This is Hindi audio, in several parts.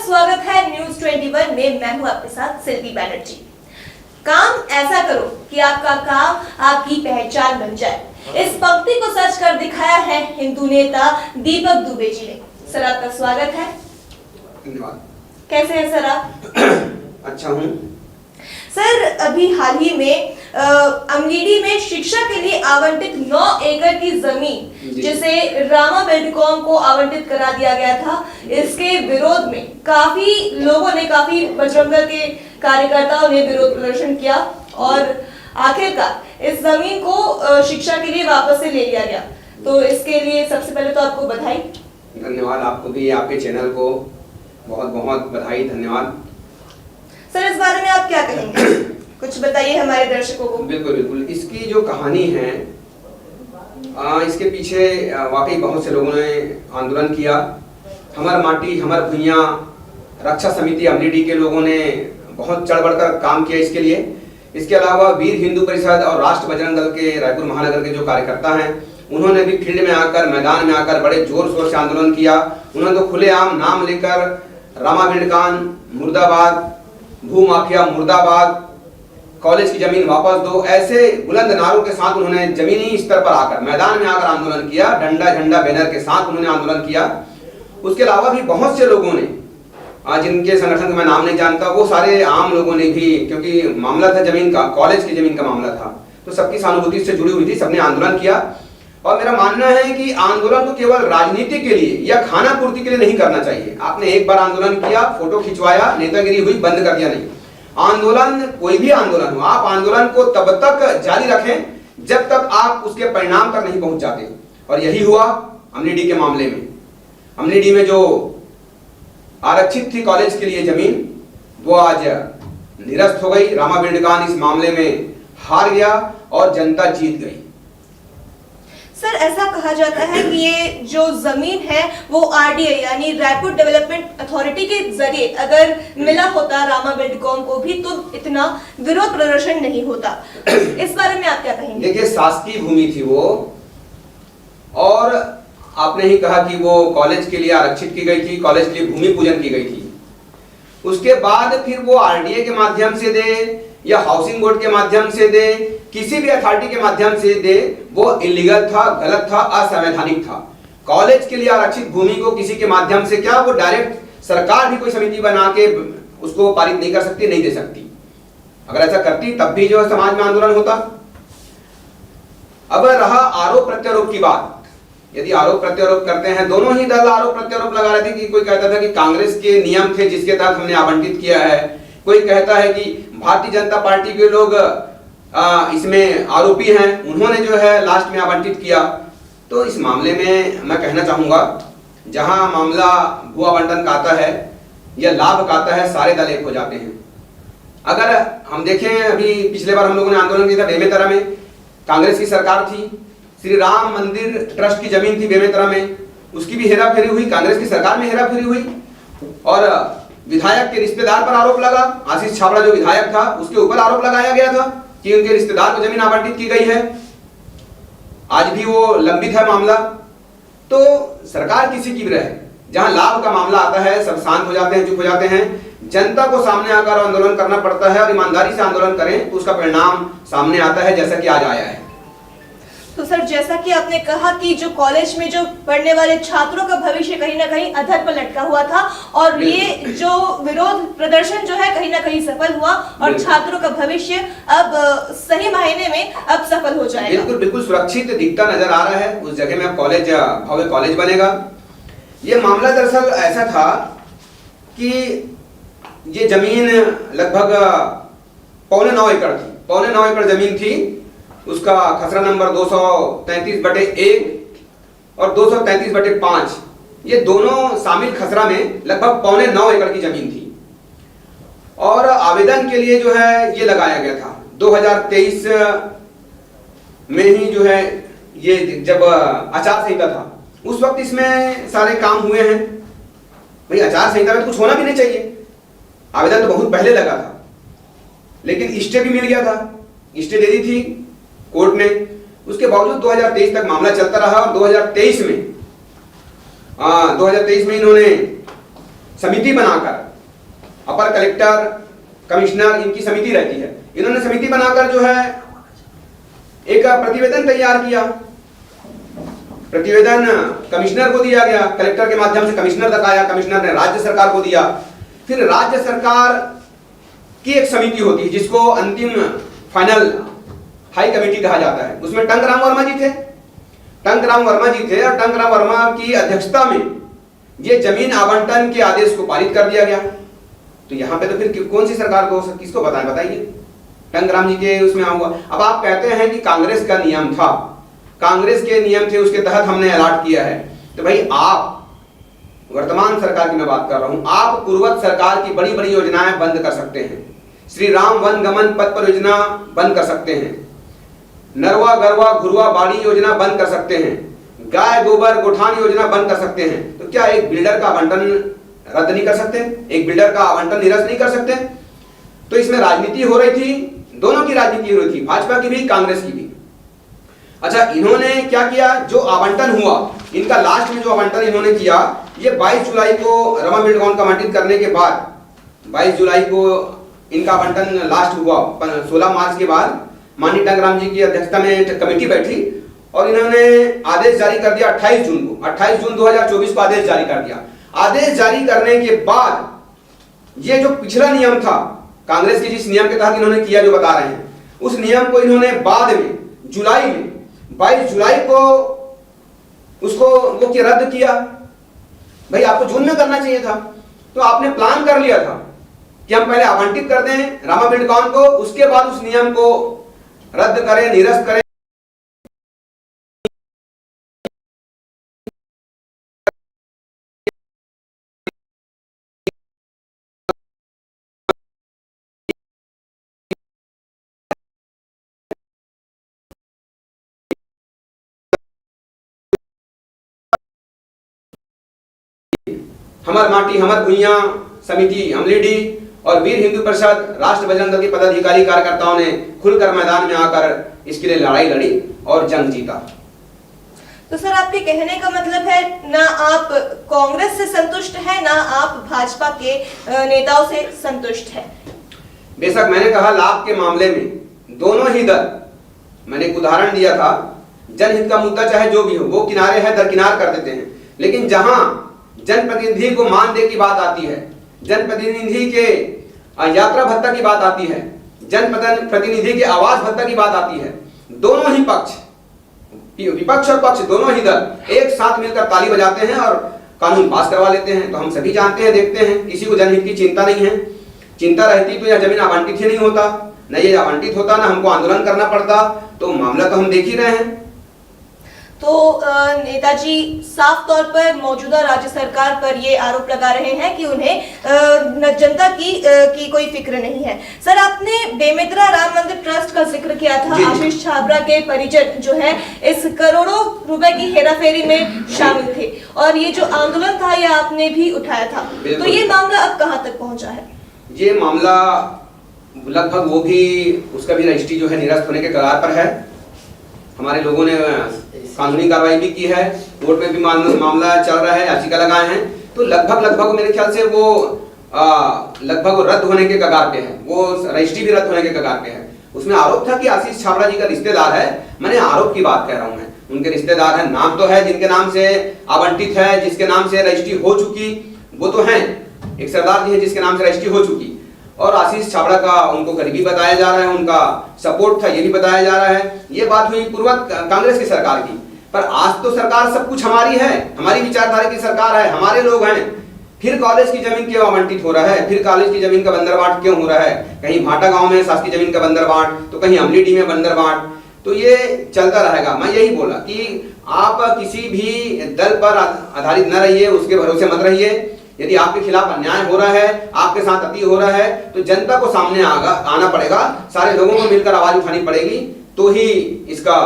स्वागत है न्यूज 21 में। मैं हूं आपके साथ शिल्पी बैनर्जी। काम ऐसा करो कि आपका काम आपकी पहचान बन जाए। इस पंक्ति को सच कर दिखाया है हिंदू नेता दीपक दुबे जी ने। सर, आपका स्वागत है। धन्यवाद। कैसे हैं सर आप? अच्छा हूँ सर, अभी हाल ही में अमलीडी में शिक्षा के लिए आवंटित 9 एकड़ की जमीन जिसे रामा बिल्डकॉन को आवंटित करा दिया गया था, इसके विरोध में काफी लोगों ने, काफी बजरंग दल के कार्यकर्ताओं ने विरोध प्रदर्शन किया और आखिरकार इस जमीन को शिक्षा के लिए वापस से ले लिया गया। तो इसके लिए सबसे पहले तो आपको बधाई। धन्यवाद। आपको भी, आपके चैनल को बहुत बहुत बधाई, धन्यवाद। सर, इस बारे में आप क्या कहेंगे? कुछ बताइए हमारे दर्शकों को। बिल्कुल बिल्कुल। इसकी जो कहानी है, इसके पीछे वाकई बहुत से लोगों ने आंदोलन किया। हमार माटी हमार भुइयां रक्षा समिति अमलीडी के लोगों ने बहुत चढ़ बढ़कर काम किया इसके लिए। इसके अलावा वीर हिंदू परिषद और राष्ट्र बजरंग दल के रायपुर महानगर के जो कार्यकर्ता हैं, उन्होंने भी फील्ड में आकर, मैदान में आकर बड़े जोर शोर से आंदोलन किया। उन्होंने तो खुलेआम नाम लेकर रामा बिल्डकॉन मुर्दाबाद, भू माफिया मुर्दाबाद, कॉलेज की जमीन वापस दो, ऐसे बुलंद नारों के साथ उन्होंने जमीनी स्तर पर आकर, मैदान में आकर आंदोलन किया। डंडा झंडा बैनर के साथ उन्होंने आंदोलन किया। उसके अलावा भी बहुत से लोगों ने, जिनके संगठन का मैं नाम नहीं जानता, वो सारे आम लोगों ने भी, क्योंकि मामला था जमीन का, कॉलेज की जमीन का मामला था, तो सबकी सहानुभूति से जुड़ी हुई थी, सबने आंदोलन किया। और मेरा मानना है कि आंदोलन को केवल राजनीति के लिए या खाना पूर्ति के लिए नहीं करना चाहिए। आपने एक बार आंदोलन किया, फोटो खिंचवाया, नेतागिरी हुई, बंद कर दिया, नहीं। आंदोलन, कोई भी आंदोलन हो, आप आंदोलन को तब तक जारी रखें जब तक आप उसके परिणाम तक नहीं पहुंच जाते। और यही हुआ अमलीडी के मामले में। अमलीडी में जो आरक्षित थी कॉलेज के लिए जमीन, वो आज निरस्त हो गई। रामा बिल्डकॉन इस मामले में हार गया और जनता जीत गई। सर, ऐसा कहा जाता है कि ये जो जमीन है वो आरडीए यानी रायपुर डेवलपमेंट अथॉरिटी के जरिए अगर मिला होता रामा बिल्डकॉन को भी, तो इतना विरोध प्रदर्शन नहीं होता। इस बारे में आप क्या कहेंगे? देखिए, शासकीय भूमि थी वो, और आपने ही कहा कि वो कॉलेज के लिए आरक्षित की गई थी, कॉलेज के लिए भूमि पूजन की गई थी। उसके बाद फिर वो आरडीए के माध्यम से दे या हाउसिंग बोर्ड के माध्यम से दे, किसी भी अथॉरिटी के माध्यम से दे, वो इलीगल था, गलत था, असंवैधानिक था। कॉलेज के लिए आरक्षित भूमि को किसी के माध्यम से क्या, वो डायरेक्ट सरकार भी कोई समिति बना के उसको पारित नहीं कर सकती, नहीं दे सकती। अगर ऐसा करती तब भी जो है समाज में आंदोलन होता। अब रहा आरोप प्रत्यारोप की बात। यदि आरोप प्रत्यारोप करते हैं, दोनों ही दल आरोप प्रत्यारोप लगा रहे थे कि कोई कहता था कि कांग्रेस के नियम थे जिसके तहत हमने आवंटित किया है, कोई कहता है कि भारतीय जनता पार्टी के लोग इसमें आरोपी हैं, उन्होंने जो है लास्ट में आवंटित किया। तो इस मामले में मैं कहना चाहूंगा, जहां मामला भू आवंटन का आता है या लाभ का आता है, सारे दल एक हो जाते हैं। अगर हम देखें, अभी पिछले बार हम लोगों ने आंदोलन किया था बेमेतरा में, कांग्रेस की सरकार थी, श्री राम मंदिर ट्रस्ट की जमीन थी बेमेतरा में, उसकी भी हेराफेरी हुई, कांग्रेस की सरकार में हेराफेरी हुई और विधायक के रिश्तेदार पर आरोप लगा। आशीष छाबड़ा जो विधायक था, उसके ऊपर आरोप लगाया गया था कि उनके रिश्तेदार को जमीन आवंटित की गई है। आज भी वो लंबित है मामला। तो सरकार किसी की भी रहे, जहां लाभ का मामला आता है, सब शांत हो जाते हैं, चुप हो जाते हैं। जनता को सामने आकर आंदोलन करना पड़ता है और ईमानदारी से आंदोलन करें तो उसका परिणाम सामने आता है, जैसा कि आज आया है। तो सर, जैसा कि आपने कहा कि जो कॉलेज में जो पढ़ने वाले छात्रों का भविष्य कहीं ना कहीं अधर पर लटका हुआ था, और ये जो विरोध प्रदर्शन जो है कहीं ना कहीं सफल हुआ और छात्रों का भविष्य अब सही मायने में अब सफल हो जाएगा। बिल्कुल बिल्कुल सुरक्षित दिखता नजर आ रहा है। उस जगह में अब कॉलेज, भव्य कॉलेज बनेगा। ये मामला दरअसल ऐसा था कि ये जमीन लगभग 9.25 एकड़ थी। 9.25 एकड़ जमीन थी। उसका खसरा नंबर 233/1 और 233/5, ये दोनों शामिल खसरा में लगभग 9.25 एकड़ की जमीन थी। और आवेदन के लिए जो है ये लगाया गया था 2023 में ही, जो है ये जब आचार संहिता था, उस वक्त इसमें सारे काम हुए हैं। भाई, आचार संहिता में तो कुछ होना भी नहीं चाहिए। आवेदन तो बहुत पहले लगा था, लेकिन स्टे भी मिल गया था, स्टे दे दी थी कोर्ट ने। उसके बावजूद 2023 तक मामला चलता रहा और 2023 में इन्होंने समिति बनाकर, अपर कलेक्टर, कमिश्नर, इनकी समिति रहती है, इन्होंने समिति बनाकर जो है एक प्रतिवेदन तैयार किया। प्रतिवेदन कमिश्नर को दिया गया, कलेक्टर के माध्यम से कमिश्नर तक आया, कमिश्नर ने राज्य सरकार को दिया। फिर राज्य सरकार की एक समिति होती है जिसको अंतिम फाइनल हाई कमेटी कहा जाता है। उसमें टंकराम वर्मा जी थे, टंकराम वर्मा जी थे और टंकराम वर्मा की अध्यक्षता में ये जमीन आवंटन के आदेश को पारित कर दिया गया। तो यहाँ पे तो फिर कौन सी सरकार को, किसको बताएं, बताइए, टंकराम जी के उसमें हुआ। अब आप कहते हैं कि कांग्रेस का नियम था, कांग्रेस के नियम थे, उसके तहत हमने अलॉट किया है। तो भाई आप, वर्तमान सरकार की मैं बात कर रहा हूं, आप पूर्वत सरकार की बड़ी बड़ी योजनाएं बंद कर सकते हैं। श्री राम वन गमन पथ परियोजना बंद कर सकते हैं, नरवा गरवा घुरवा बाड़ी योजना बंद कर सकते हैं, गाय गोबर गोठान योजना बंद कर सकते हैं। तो क्या एक बिल्डर का आवंटन रद्द नहीं कर सकते? एक बिल्डर का आवंटन निरस्त नहीं कर सकते? तो इसमें राजनीति हो रही थी, दोनों की राजनीति हो रही थी, भाजपा की भी, कांग्रेस की भी। अच्छा, इन्होंने क्या किया, जो आवंटन हुआ, इनका लास्ट में जो आवंटन इन्होंने किया, ये 22 जुलाई को रमा बिल्डकॉन का आवंटित करने के बाद 22 जुलाई को इनका आवंटन लास्ट हुआ। 16 मार्च के बाद माननीय टंकराम जी की अध्यक्षता में कमेटी बैठी और इन्होंने आदेश जारी कर दिया 28 जून को, 28 जून 2024 को आदेश जारी कर दिया। आदेश जारी करने के बाद ये जो पिछला नियम था, कांग्रेस के जिस नियम के तहत इन्होंने किया, जो बता रहे हैं, उस नियम को इन्होंने बाद में जुलाई में 22 जुलाई को उसको वो रद्द किया। भाई आपको जून में करना चाहिए था, तो आपने प्लान कर लिया था कि हम पहले आवंटित कर दें रामा बिल्डकॉन को, उसके बाद उस नियम को रद्द करें, निरस्त करें। हमर माटी हमर भुइया समिति अमलीडी और वीर हिंदू परिषद राष्ट्र बजरंग दल के पदाधिकारी कार्यकर्ताओं ने खुलकर मैदान में आकर इसके लिए लड़ाई लड़ी और जंग जीता। तो सर, आपके कहने का मतलब है ना आप कांग्रेस से संतुष्ट हैं, ना आप भाजपा के नेताओं से संतुष्ट हैं? बेशक मैंने कहा लाभ के मामले में दोनों ही दल, मैंने एक उदाहरण दिया था, जनहित का मुद्दा चाहे जो भी हो वो किनारे है दरकिनार कर देते हैं, लेकिन जहां जनप्रतिनिधि को मानदेय की बात आती है, जनप्रतिनिधि के यात्रा भत्ता की बात आती है, जनप्रतिनिधि के आवास भत्ता की बात आती है, दोनों ही पक्ष, विपक्ष और पक्ष दोनों ही दल एक साथ मिलकर ताली बजाते हैं और कानून पास करवा लेते हैं। तो हम सभी जानते हैं, देखते हैं, किसी को जनहित की चिंता नहीं है। चिंता रहती तो यह जमीन आवंटित ही नहीं होता, न ये आवंटित होता, ना हमको आंदोलन करना पड़ता। तो मामला तो हम देख ही रहे हैं। तो नेताजी साफ तौर पर मौजूदा राज्य सरकार पर ये आरोप लगा रहे हैं कि उन्हें जनता की कोई फिक्र नहीं है। सर, आपने बेमेतरा राम मंदिर ट्रस्ट का जिक्र किया था। आशीष छाबड़ा के परिजन जो है इस करोड़ों रुपए की हेराफेरी में शामिल थे और ये जो आंदोलन था ये आपने भी उठाया था। तो ये मामला अब कहाँ तक पहुंचा है? ये मामला लगभग वो भी, उसका भी रजिस्ट्री जो है निरस्त होने के कगार पर है। हमारे लोगों ने कानूनी कार्रवाई भी की है, कोर्ट में भी मामला चल रहा है, याचिका लगाए हैं। तो लगभग मेरे ख्याल से वो लगभग रद्द होने के कगार पे है, वो रजिस्ट्री भी रद्द होने के कगार पे है। उसमें आरोप था कि आशीष छाबड़ा जी का रिश्तेदार है, मैंने आरोप की बात कह रहा हूं मैं, उनके रिश्तेदार है, नाम तो है, जिनके नाम से आवंटित है, जिसके नाम से रजिस्ट्री हो चुकी, वो तो है, एक सरदार जी है जिसके नाम से रजिस्ट्री हो चुकी, और आशीष छाबड़ा का उनको करीबी बताया जा रहा है, उनका सपोर्ट था ये भी बताया जा रहा है। ये बात हुई पूर्वत कांग्रेस की सरकार की। पर आज तो सरकार सब कुछ हमारी है, हमारी विचारधारा की सरकार है, हमारे लोग हैं। फिर कॉलेज की जमीन क्यों आवंटित हो रहा है, फिर कॉलेज की जमीन का बंदरबांट क्यों हो रहा है, कहीं भाटा गांव में शासकीय जमीन का बंदरबांट, तो कहीं अमलीडी में बंदरबांट, तो ये चलता रहेगा। मैं यही बोला कि आप किसी भी दल पर आधारित न रहिए, उसके भरोसे मत रहिए। यदि आपके खिलाफ अन्याय हो रहा है, आपके साथ अति हो रहा है, तो जनता को सामने आना पड़ेगा, सारे लोगों को मिलकर आवाज उठानी पड़ेगी, तो ही इसका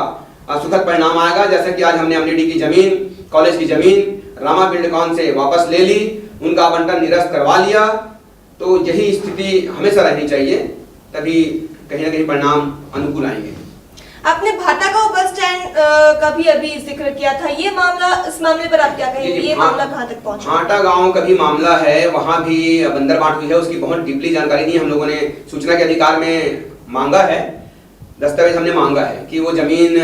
सुखद परिणाम आएगा। जैसे कि आज हमने अमलीडी की जमीन, कॉलेज की जमीन रामा बिल्डकॉन से वापस ले ली, उनका आवंटन निरस्त करवा लिया। तो यही स्थिति हमेशा रहनी चाहिए, तभी कहीं ना कहीं परिणाम अनुकूल आएंगे। आपने भाटागांव बस स्टैंड का भी अभी जिक्र किया था, ये मामला, इस मामले पर आप क्या कहेंगे, ये मामला कहाँ तक पहुंचा? भाटागांव का भी मामला है, वहां भी बंदर बांट हुई है, उसकी बहुत डीपली जानकारी नहीं, हम लोगों ने सूचना के अधिकार में मांगा है, दस्तावेज हमने मांगा है कि वो जमीन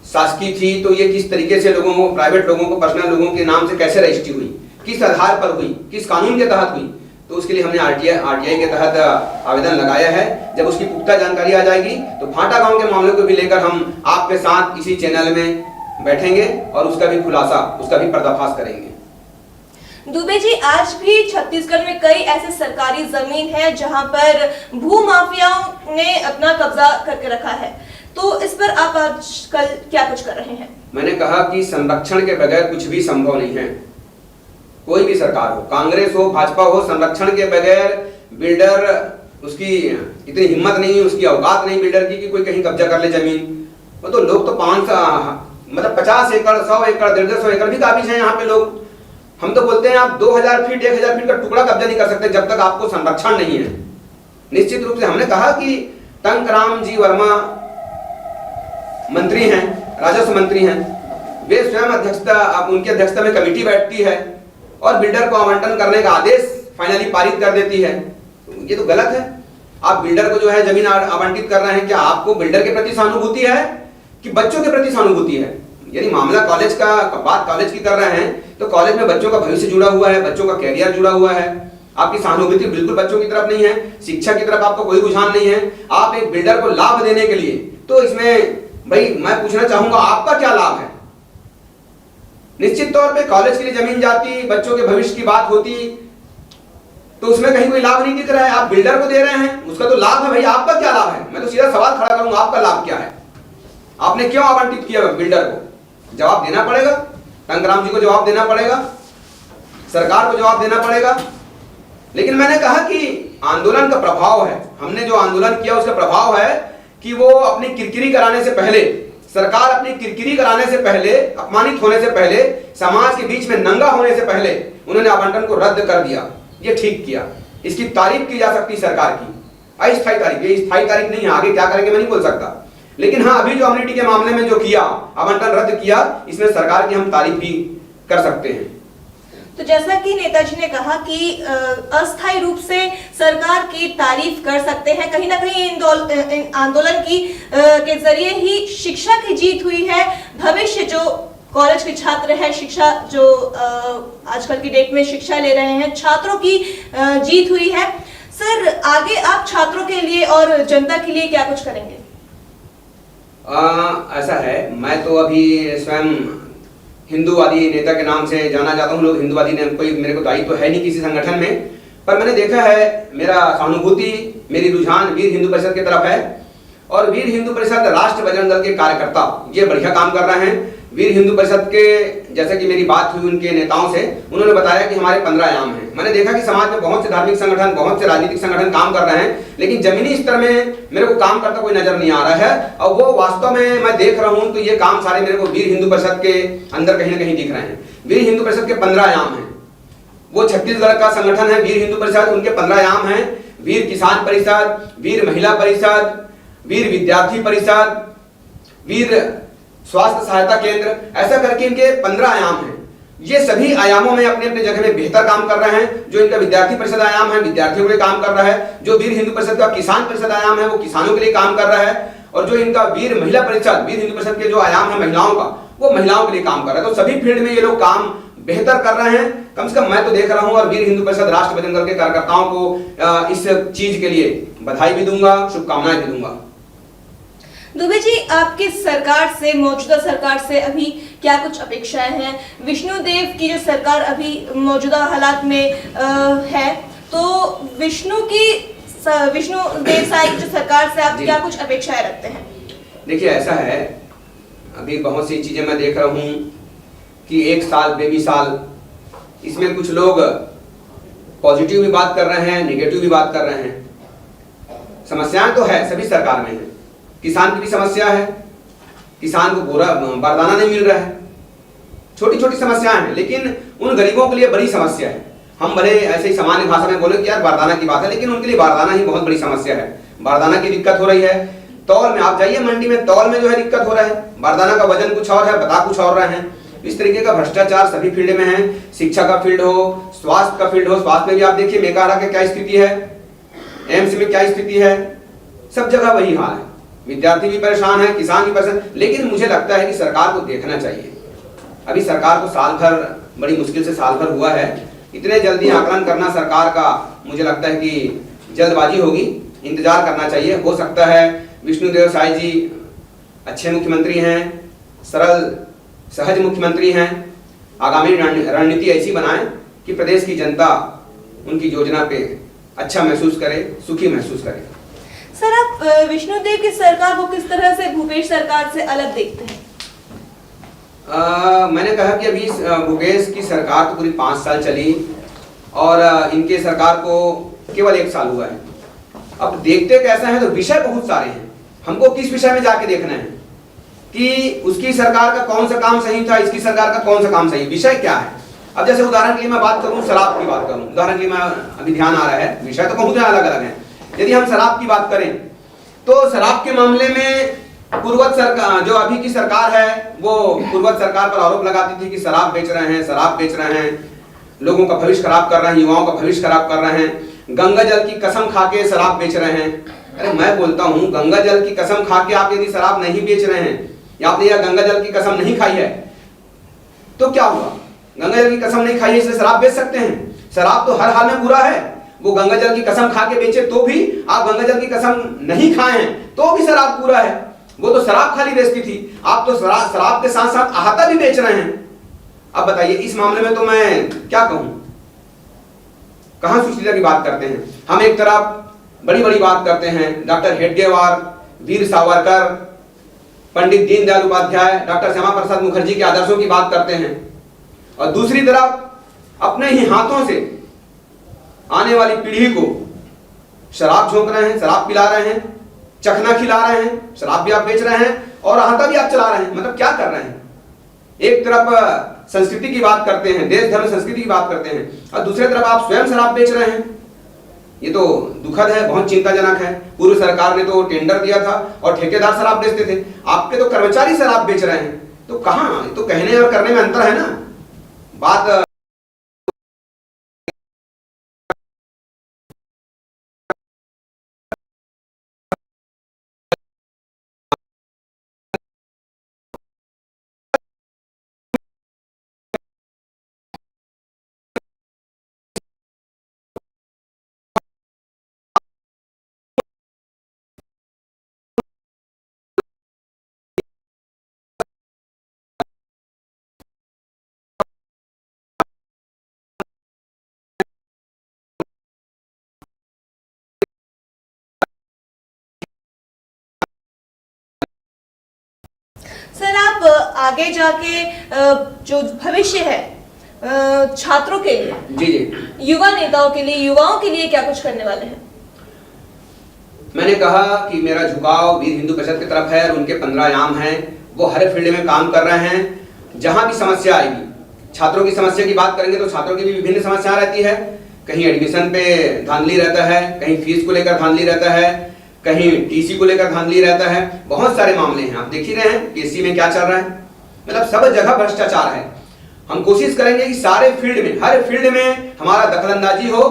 शासकीय थी तो ये किस तरीके से लोगों को, प्राइवेट लोगों को, पर्सनल लोगों के नाम से कैसे रजिस्ट्री हुई, किस आधार पर हुई, किस कानून के तहत हुई। तो उसके लिए हमने आरटीआई के तहत आवेदन लगाया है। जब उसकी पुख्ता जानकारी आ जाएगी तो भाटागांव के मामले को भी लेकर हम आपके साथ इसी चैनल में बैठेंगे और उसका भी खुलासा, उसका भी पर्दाफाश करेंगे। दुबे जी, आज भी छत्तीसगढ़ में कई ऐसे सरकारी जमीन है जहां पर भू माफियाओं ने अपना कब्जा करके रखा है, तो इस पर आप आजकल क्या कुछ कर रहे हैं? मैंने कहा कि संरक्षण के बगैर कुछ भी संभव नहीं है। कोई भी सरकार हो, कांग्रेस हो, भाजपा हो, संरक्षण के बगैर बिल्डर, उसकी इतनी हिम्मत नहीं, उसकी औकात नहीं बिल्डर की कि कोई कहीं कब्जा कर ले जमीन। वो तो लोग तो 50 एकड़, 100 एकड़, 150 एकड़ भी काबिज हैं यहाँ पे लोग। हम तो बोलते हैं आप 2000 फीट, 1000 फीट का टुकड़ा कब्जा नहीं कर सकते जब तक आपको संरक्षण नहीं है। निश्चित रूप से हमने कहा कि टंकराम जी वर्मा मंत्री हैं, राजस्व मंत्री हैं, वे स्वयं अध्यक्षता, उनकी अध्यक्षता में कमेटी बैठती है और बिल्डर को आवंटन करने का आदेश फाइनली पारित कर देती है। ये तो गलत है। आप बिल्डर को जो है जमीन आवंटित कर रहे हैं, क्या आपको बिल्डर के प्रति सहानुभूति है कि बच्चों के प्रति सहानुभूति है? यदि मामला कॉलेज का, बात कॉलेज की कर रहे हैं तो कॉलेज में बच्चों का भविष्य जुड़ा हुआ है, बच्चों का कैरियर जुड़ा हुआ है। आपकी सहानुभूति बिल्कुल बच्चों की तरफ नहीं है, शिक्षा की तरफ आपको कोई रुझान नहीं है। आप एक बिल्डर को लाभ देने के लिए, तो इसमें भाई मैं पूछना चाहूंगा आपका क्या लाभ है? निश्चित तौर पे कॉलेज के लिए जमीन जाती, बच्चों के भविष्य की बात होती, तो उसमें कहीं कोई लाभ नहीं दिख रहा है। आप बिल्डर को दे रहे हैं, उसका तो लाभ है भाई, आपका क्या लाभ है? मैं तो सीधा सवाल खड़ा करूंगा, आपका लाभ क्या है? आपने क्यों आवंटित किया बिल्डर को? जवाब देना पड़ेगा, टंकराम जी को जवाब देना पड़ेगा, सरकार को जवाब देना पड़ेगा। लेकिन मैंने कहा कि आंदोलन का प्रभाव है, हमने जो आंदोलन किया उसका प्रभाव है कि वो अपनी किरकिरी कराने से पहले, सरकार अपनी किरकिरी कराने से पहले, अपमानित होने से पहले, समाज के बीच में नंगा होने से पहले उन्होंने आवंटन को रद्द कर दिया। ये ठीक किया, इसकी तारीफ की जा सकती सरकार की, अस्थायी तारीफ, ये स्थायी तारीफ नहीं है। आगे क्या करेंगे मैं नहीं बोल सकता, लेकिन हाँ अभी जो अमेनिटी के मामले में जो किया, आवंटन रद्द किया, इसमें सरकार की हम तारीफ भी कर सकते हैं। तो जैसा कि नेताजी ने कहा कि अस्थायी रूप से सरकार की तारीफ कर सकते हैं, कहीं ना कहीं आंदोलन की के जरिए ही शिक्षा की जीत हुई है। भविष्य जो कॉलेज के छात्र हैं, शिक्षा जो आजकल की डेट में शिक्षा ले रहे हैं, छात्रों की जीत हुई है। सर, आगे आप छात्रों के लिए और जनता के लिए क्या कुछ करेंगे? ऐसा है, मैं तो अभी स्वयं हिंदूवादी नेता के नाम से जाना जाता हूँ। लोग हिंदूवादी ने कोई मेरे को दायित्व तो है नहीं किसी संगठन में, पर मैंने देखा है, मेरा सहानुभूति, मेरी रुझान वीर हिंदू परिषद की तरफ है। और वीर हिंदू परिषद राष्ट्र बजरंग दल के कार्यकर्ता ये बढ़िया काम कर रहे हैं। वीर हिंदू परिषद के, जैसे कि मेरी बात हुई उनके नेताओं से, उन्होंने बताया कि हमारे 15 आयाम हैं। मैंने देखा कि समाज में बहुत से धार्मिक संगठन, बहुत से राजनीतिक संगठन काम कर रहे हैं, लेकिन जमीनी स्तर में मेरे को काम करता कोई नजर नहीं आ रहा है। और वो वास्तव में मैं देख रहा हूं तो ये काम सारे मेरे को वीर हिंदू परिषद के अंदर कहीं ना कहीं दिख रहे हैं। वीर हिंदू परिषद के 15 आयाम हैं। वो छत्तीसगढ़ का संगठन है वीर हिंदू परिषद, उनके 15 आयाम हैं। वीर किसान परिषद, वीर महिला परिषद, वीर विद्यार्थी परिषद, वीर स्वास्थ्य सहायता केंद्र, ऐसा करके इनके 15 आयाम हैं। ये सभी आयामों में अपने अपने जगह में बेहतर काम कर रहे हैं। जो इनका विद्यार्थी परिषद आयाम है, विद्यार्थियों के लिए काम कर रहा है। जो वीर हिंदू परिषद का किसान परिषद आयाम है, वो किसानों के लिए काम कर रहा है। और जो इनका वीर महिला परिषद, वीर हिंदू परिषद के जो आयाम है महिलाओं का, वो महिलाओं के लिए काम कर रहा है। तो सभी फील्ड में ये लोग काम बेहतर कर रहे हैं, कम से कम मैं तो देख रहा हूं। और वीर हिंदू परिषद राष्ट्र बजरंग दल के कार्यकर्ताओं को इस चीज के लिए बधाई भी दूंगा, शुभकामनाएं भी दूंगा। दुबे जी, आपकी सरकार से, मौजूदा सरकार से अभी क्या कुछ अपेक्षाएं हैं? विष्णुदेव की जो सरकार अभी मौजूदा हालात में है, तो विष्णुदेव साहब की जो सरकार से आप क्या कुछ अपेक्षाएं रखते हैं? देखिए, ऐसा है, अभी बहुत सी चीजें मैं देख रहा हूं कि 1 साल, बेबी साल, इसमें कुछ लोग पॉजिटिव भी बात कर रहे हैं, निगेटिव भी बात कर रहे हैं। समस्याएं तो है, सभी सरकार में है। किसान की भी समस्या है, किसान को पूरा बारदाना नहीं मिल रहा है। छोटी छोटी समस्याएं हैं, लेकिन उन गरीबों के लिए बड़ी समस्या है। हम भले ऐसे ही सामान्य भाषा में बोले कि यार बारदाना की बात है, लेकिन उनके लिए बारदाना ही बहुत बड़ी समस्या है। बारदाना की दिक्कत हो रही है। तौल में आप जाइए मंडी में, तौल में जो है दिक्कत हो रहा है, बारदाना का वजन कुछ और है, बता कुछ और रहे हैं। इस तरीके का भ्रष्टाचार सभी फील्ड में है, शिक्षा का फील्ड हो, स्वास्थ्य का फील्ड हो। स्वास्थ्य में भी आप देखिए मेकाहारा की क्या स्थिति है, एम्स में क्या स्थिति है, सब जगह वही हाल है। विद्यार्थी भी परेशान है, किसान भी परेशान। लेकिन मुझे लगता है कि सरकार को देखना चाहिए, अभी सरकार को साल भर, बड़ी मुश्किल से साल भर हुआ है, इतने जल्दी आकलन करना सरकार का मुझे लगता है कि जल्दबाजी होगी, इंतजार करना चाहिए। हो सकता है विष्णुदेव साय जी अच्छे मुख्यमंत्री हैं, सरल सहज मुख्यमंत्री हैं, आगामी रणनीति ऐसी बनाएं कि प्रदेश की जनता उनकी योजना पे अच्छा महसूस करे, सुखी महसूस करे। सर, आप विष्णुदेव की सरकार को किस तरह से भूपेश सरकार से अलग देखते हैं? मैंने कहा कि अभी भूपेश की सरकार तो पूरी 5 साल चली और इनके सरकार को केवल 1 साल हुआ है। अब देखते कैसा है तो विषय बहुत सारे हैं, हमको किस विषय में जाके देखना है कि उसकी सरकार का कौन सा काम सही था, इसकी सरकार का कौन सा काम सही, विषय क्या है। अब जैसे उदाहरण के लिए मैं बात करूं, शराब की बात करूं, उदाहरण के लिए मैं अभी ध्यान आ रहा है, विषय तो बहुत अलग अलग है। यदि हम शराब की बात करें तो शराब के मामले में पूर्वत सरकार, जो अभी की सरकार है, वो पूर्वत सरकार पर आरोप लगाती थी कि शराब बेच रहे हैं, शराब बेच रहे हैं, लोगों का भविष्य खराब कर रहे हैं, युवाओं का भविष्य खराब कर रहे हैं, गंगा जल की कसम खा के शराब बेच रहे हैं। अरे मैं बोलता हूँ, गंगा जल की कसम खा के आप यदि शराब नहीं बेच रहे हैं या आपने यह गंगा जल की कसम नहीं खाई है तो क्या हुआ? गंगा जल की कसम नहीं खाई है इसलिए शराब बेच सकते हैं? शराब तो हर हाल में बुरा है, वो गंगा जल की कसम खा के बेचे तो भी, आप गंगा जल की कसम नहीं खाए हैं तो भी शराब पूरा है। वो तो शराब खाली बेचती थी, आप तो शराब के साथ साथ अहाता भी बेच रहे हैं। अब बताइए, इस मामले में तो मैं क्या कहूं, कहां सुशीलता की बात करते हैं हम? एक तरफ बड़ी बड़ी बात करते हैं, डॉक्टर हेडगेवार, वीर सावरकर, पंडित दीनदयाल उपाध्याय, डॉक्टर श्यामा प्रसाद मुखर्जी के आदर्शों की बात करते हैं, और दूसरी तरफ अपने ही हाथों से आने वाली पीढ़ी को शराब झोंक रहे हैं, शराब पिला रहे हैं, चखना खिला रहे हैं, शराब भी आप बेच रहे हैं और अहाता भी आप चला रहे हैं। मतलब क्या कर रहे हैं? एक तरफ संस्कृति की बात करते हैं, देश धर्म संस्कृति की बात करते हैं, और दूसरी तरफ आप स्वयं शराब बेच रहे हैं। ये तो दुखद है, बहुत चिंताजनक है। पूर्व सरकार ने तो टेंडर दिया था और ठेकेदार शराब बेचते थे, आपके तो कर्मचारी शराब बेच रहे हैं। तो कहां, तो कहने और करने में अंतर है ना। बात सर, आप आगे जाके जो भविष्य है छात्रों के लिए, जी जी, युवा नेताओं के लिए, युवाओं के लिए क्या कुछ करने वाले हैं? मैंने कहा कि मेरा झुकाव वीर हिंदू परिषद की तरफ है और उनके 15 आयाम हैं, वो हर फील्ड में काम कर रहे हैं। जहां भी समस्या आएगी, छात्रों की समस्या की बात करेंगे तो छात्रों की भी विभिन्न समस्या रहती है। कहीं एडमिशन पे धांधली रहता है, कहीं फीस को लेकर धांधली रहता है, कहीं टीसी को लेकर धांधली रहता है, बहुत सारे मामले हैं। आप देख ही रहे हैं केसी में क्या चल रहा है, मतलब सब जगह भ्रष्टाचार है। हम कोशिश करेंगे कि सारे फील्ड में, हर फील्ड में हमारा दखलंदाजी हो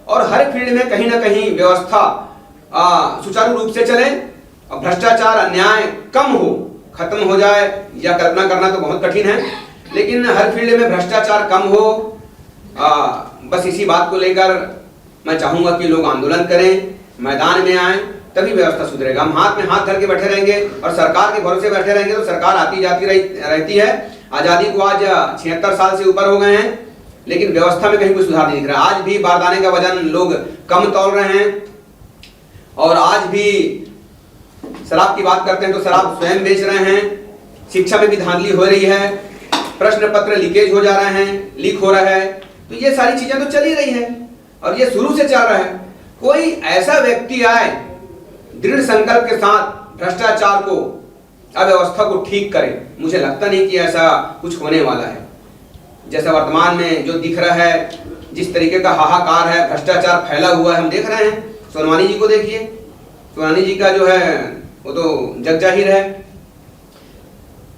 और हर फील्ड में कहीं ना कहीं व्यवस्था सुचारू रूप से चले और भ्रष्टाचार, अन्याय कम हो, खत्म हो जाए। या कल्पना करना तो बहुत कठिन है, लेकिन हर फील्ड में भ्रष्टाचार कम हो। बस इसी बात को लेकर मैं चाहूंगा कि लोग आंदोलन करें, मैदान में आए, तभी व्यवस्था सुधरेगा। हम हाथ में हाथ धर के बैठे रहेंगे और सरकार के भरोसे बैठे रहेंगे तो सरकार आती जाती रहती है। आजादी को आज 76 साल से ऊपर हो गए हैं, लेकिन व्यवस्था में कहीं कोई सुधार नहीं दिख रहा। आज भी बारदाने का वजन लोग कम तौल रहे हैं और आज भी शराब की बात करते हैं तो शराब स्वयं बेच रहे हैं। शिक्षा में भी धांधली हो रही है, प्रश्न पत्र लीकेज हो जा रहे हैं, लीक हो रहा है। तो ये सारी चीजें तो चल ही रही है और ये शुरू से चल रहा है। कोई ऐसा व्यक्ति आए दृढ़ संकल्प के साथ भ्रष्टाचार को, अव्यवस्था को ठीक करे, मुझे लगता नहीं कि ऐसा कुछ होने वाला है। जैसा वर्तमान में जो दिख रहा है, जिस तरीके का हाहाकार है, भ्रष्टाचार फैला हुआ है, हम देख रहे हैं। सोनवानी जी को देखिए, सोनवानी जी का जो है वो तो जग जाहिर है।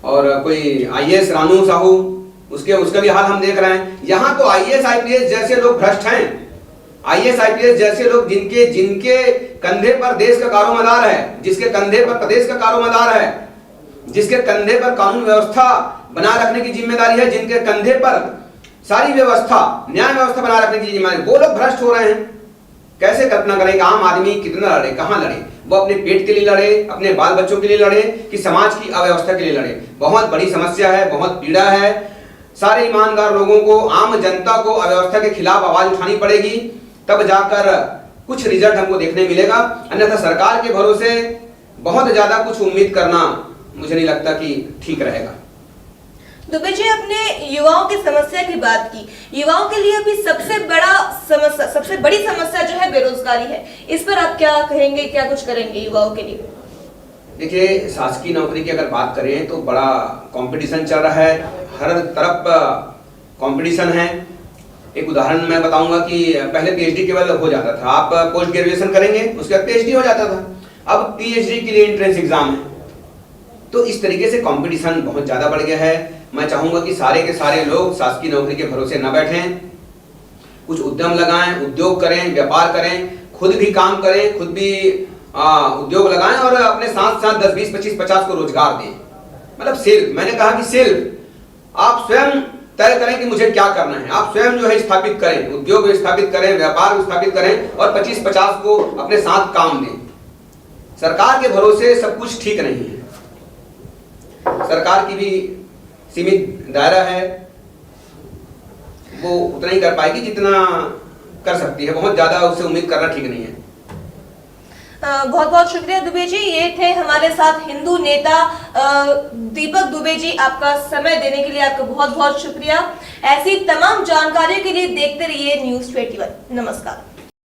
और कोई आईएएस रानू साहू, उसका भी हाल हम देख रहे हैं। यहाँ तो आईएएस आईपीएस जैसे लोग भ्रष्ट हैं, आईएएस आईपीएस जैसे लोग जिनके कंधे पर देश का कारोमदार है, जिसके कंधे पर प्रदेश का कारोमदार है, जिसके कंधे पर कानून व्यवस्था बना रखने की जिम्मेदारी है, जिनके कंधे पर सारी व्यवस्था, न्याय व्यवस्था बना रखने की जिम्मेदारी, वो लोग भ्रष्ट हो रहे हैं। कैसे कल्पना करें कि आम आदमी कितना लड़े, कहां लड़े? वो अपने पेट के लिए लड़े, अपने बाल बच्चों के लिए लड़े, कि समाज की अव्यवस्था के लिए लड़े? बहुत बड़ी समस्या है, बहुत पीड़ा है। सारे ईमानदार लोगों को, आम जनता को अव्यवस्था के खिलाफ आवाज उठानी पड़ेगी, तब जाकर कुछ रिजल्ट हमको देखने मिलेगा। अन्यथा सरकार के भरोसे बहुत ज्यादा कुछ उम्मीद करना मुझे नहीं लगता कि ठीक रहेगा। दुबे जी, अपने युवाओं की समस्या की बात की। युवाओं के लिए अभी सबसे बड़ी समस्या जो है बेरोजगारी है। इस पर आप क्या कहेंगे, क्या कुछ करेंगे युवाओं के लिए? देखिए, शासकीय नौकरी की अगर बात करें तो बड़ा कंपटीशन चल रहा है, हर तरफ कंपटीशन है। एक उदाहरण मैं बताऊंगा कि पहले पीएचडी केवल हो जाता था, आप पोस्ट ग्रेजुएशन करेंगे उसके बाद पीएचडी हो जाता था। अब पीएचडी के लिए एंट्रेंस एग्जाम है। तो इस तरीके से कंपटीशन बहुत ज्यादा बढ़ गया है। मैं चाहूंगा कि सारे के सारे लोग शासकीय नौकरी के भरोसे न बैठें, कुछ उद्यम लगाएं, उद्योग करें, व्यापार करें, खुद भी काम करें, खुद भी उद्योग लगाएं और अपने साथ साथ 10, 20, 25, 50 को रोजगार दें। मतलब सेल्फ, मैंने कहा कि सेल्फ आप स्वयं तय करें कि मुझे क्या करना है। आप स्वयं जो है स्थापित करें, उद्योग स्थापित करें, व्यापार स्थापित करें और 25-50 को अपने साथ काम दें। सरकार के भरोसे सब कुछ ठीक नहीं है। सरकार की भी सीमित दायरा है, वो उतना ही कर पाएगी जितना कर सकती है। बहुत ज्यादा उससे उम्मीद करना ठीक नहीं है। बहुत बहुत शुक्रिया दुबे जी। ये थे हमारे साथ हिंदू नेता दीपक दुबे जी। आपका समय देने के लिए आपका बहुत बहुत शुक्रिया। ऐसी तमाम जानकारियों के लिए देखते रहिए न्यूज़ 21। नमस्कार।